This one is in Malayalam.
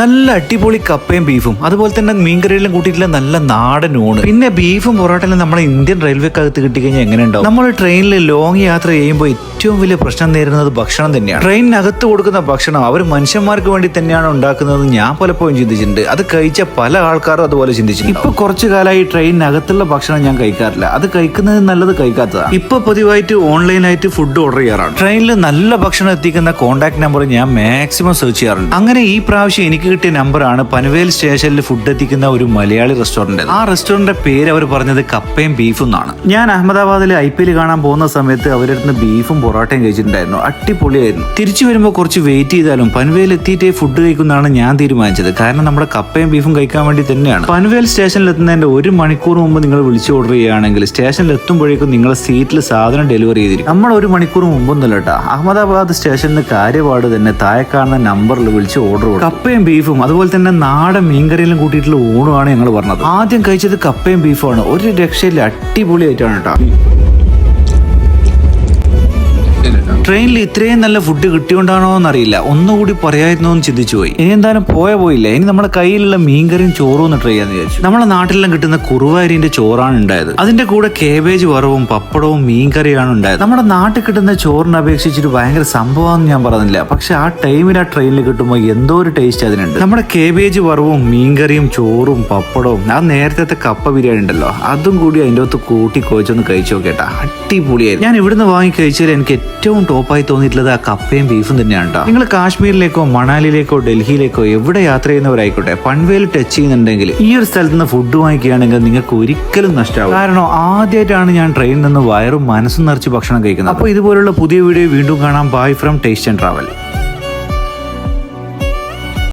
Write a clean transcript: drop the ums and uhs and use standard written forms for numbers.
നല്ല അടിപൊളി കപ്പയും ബീഫും അതുപോലെ തന്നെ മീൻകറിയിലും കൂട്ടിയിട്ടുള്ള നല്ല നാടൻ ഊണ്. പിന്നെ ബീഫും പൊറോട്ടയിലും നമ്മുടെ ഇന്ത്യൻ റെയിൽവേക്കകത്ത് കിട്ടിക്കഴിഞ്ഞാൽ എങ്ങനെ ഉണ്ടാവും? നമ്മൾ ട്രെയിനിൽ ലോങ് യാത്ര ചെയ്യുമ്പോൾ ഏറ്റവും വലിയ പ്രശ്നം നേരിടുന്നത് ഭക്ഷണം തന്നെയാണ്. ട്രെയിനിനകത്ത് കൊടുക്കുന്ന ഭക്ഷണം അവർ മനുഷ്യന്മാർക്ക് വേണ്ടി തന്നെയാണ് ഉണ്ടാക്കുന്നത്. ഞാൻ പലപ്പോഴും ചിന്തിച്ചിട്ടുണ്ട്. അത് കഴിച്ച പല ആൾക്കാരും അതുപോലെ ചിന്തിച്ചിട്ടുണ്ട്. ഇപ്പൊ കുറച്ചു കാലമായി ട്രെയിനിനകത്തുള്ള ഭക്ഷണം ഞാൻ കഴിക്കാറില്ല. അത് കഴിക്കുന്നത് നല്ലത് കഴിക്കാത്തതാണ്. ഇപ്പൊ പതിവായിട്ട് ഓൺലൈനായിട്ട് ഫുഡ് ഓർഡർ ചെയ്യാറാണ്. ട്രെയിനിൽ നല്ല ഭക്ഷണം എത്തിക്കുന്ന കോൺടാക്ട് നമ്പർ ഞാൻ മാക്സിമം സെർച്ച് ചെയ്യാറുണ്ട്. അങ്ങനെ ഈ പ്രാവശ്യം എനിക്ക് കിട്ടിയ നമ്പറാണ് പനവേൽ സ്റ്റേഷനിൽ ഫുഡ് എത്തിക്കുന്ന ഒരു മലയാളി റെസ്റ്റോറന്റ്. ആ റെസ്റ്റോറന്റിന്റെ പേര് അവർ പറഞ്ഞത് കപ്പയും ബീഫും എന്നാണ്. ഞാൻ അഹമ്മദാബാദിൽ IPL കാണാൻ പോകുന്ന സമയത്ത് അവരുടെ ബീഫും പൊറോട്ടയും കഴിച്ചിട്ടുണ്ടായിരുന്നു. അടിപൊളിയായിരുന്നു. തിരിച്ചു വരുമ്പോൾ കുറച്ച് വെയിറ്റ് ചെയ്താലും പനവേൽ എത്തിയിട്ടേ ഫുഡ് കഴിക്കുന്നതാണ് ഞാൻ തീരുമാനിച്ചത്. കാരണം നമ്മുടെ കപ്പയും ബീഫും കഴിക്കാൻ വേണ്ടി തന്നെയാണ്. പനവേൽ സ്റ്റേഷനിൽ എത്തുന്നതിന്റെ 1 മണിക്കൂർ മുമ്പ് നിങ്ങൾ വിളിച്ച് ഓർഡർ ചെയ്യുകയാണെങ്കിൽ സ്റ്റേഷനിൽ എത്തുമ്പോഴേക്കും നിങ്ങളുടെ സീറ്റിൽ സാധനം ഡെലിവറി ചെയ്തിരിക്കും. നമ്മൾ 1 മണിക്കൂർ മുമ്പൊന്നുമല്ല കേട്ടോ. അഹമ്മദാബാദ് സ്റ്റേഷനിൽ കാര്യപാട് തന്നെ താഴെ കാണുന്ന നമ്പറിൽ വിളിച്ച് ഓർഡർ കൊടുക്കും. കപ്പയും ബീഫും അതുപോലെ തന്നെ നാടൻ മീൻകറിയിലും കൂട്ടിയിട്ടുള്ള ഊണുമാണ് ഞങ്ങൾ പറഞ്ഞത്. ആദ്യം കഴിച്ചത് കപ്പയും ബീഫുമാണ്. ഒരു രക്ഷയില്ല, അടിപൊളിയായിട്ടാണ് കേട്ടോ. ട്രെയിനിൽ ഇത്രയും നല്ല ഫുഡ് കിട്ടിയോണ്ടാണോ എന്നറിയില്ല. ഒന്നുകൂടി പറയായിരുന്നോ എന്ന് ചിന്തിച്ചു പോയി. ഇനി എന്തായാലും പോയില്ല. ഇനി നമ്മുടെ കയ്യിലുള്ള മീൻകറിയും ചോറും ഒന്ന് ട്രൈ ചെയ്യാന്ന് വിചാരിച്ചു. നമ്മളെ നാട്ടിലെല്ലാം കിട്ടുന്ന കുറുവാരിന്റെ ചോറാണ് ഉണ്ടായത്. അതിന്റെ കൂടെ കേബേജ് വറവും പപ്പടവും മീൻകറിയാണ് ഉണ്ടായത്. നമ്മുടെ നാട്ടിൽ കിട്ടുന്ന ചോറിനെ അപേക്ഷിച്ചിട്ട് ഭയങ്കര സംഭവമാണെന്ന് ഞാൻ പറഞ്ഞില്ല. പക്ഷെ ആ ടൈമിൽ ആ ട്രെയിനിൽ കിട്ടുമ്പോൾ എന്തോ ഒരു ടേസ്റ്റ് അതിനുണ്ട്. നമ്മുടെ കേബേജ് വറവും മീൻകറിയും ചോറും പപ്പടവും ആ നേരത്തെ കപ്പ ബിരിയാണി ഉണ്ടല്ലോ, അതും കൂടി അതിൻ്റെ അകത്ത് കൂട്ടി കുഴച്ചൊന്ന് കഴിച്ചു നോക്കേട്ടാ. അടിപൊളിയായിരുന്നു. ഞാൻ ഇവിടുന്ന് വാങ്ങി കഴിച്ചാൽ എനിക്ക് ഏറ്റവും ടോപ്പായി തോന്നിയിട്ടുള്ളത് ആ കപ്പയും ബീഫും തന്നെയാണ് കേട്ടോ. നിങ്ങൾ കാശ്മീരിലേക്കോ മണാലിയിലേക്കോ ഡൽഹിയിലേക്കോ എവിടെ യാത്ര ചെയ്യുന്നവരായിക്കോട്ടെ, പൻവേൽ ടച്ച് ചെയ്യുന്നുണ്ടെങ്കിൽ ഈ ഒരു സ്ഥലത്ത് നിന്ന് ഫുഡ് വാങ്ങിക്കുകയാണെങ്കിൽ നിങ്ങൾക്ക് ഒരിക്കലും നഷ്ടമാവും. കാരണം ആദ്യമായിട്ടാണ് ഞാൻ ട്രെയിനിൽ നിന്ന് വയറും മനസ്സും നിറച്ച് ഭക്ഷണം കഴിക്കുന്നത്. അപ്പോൾ ഇതുപോലുള്ള പുതിയ വീഡിയോ വീണ്ടും കാണാം. Bye from taste and travel.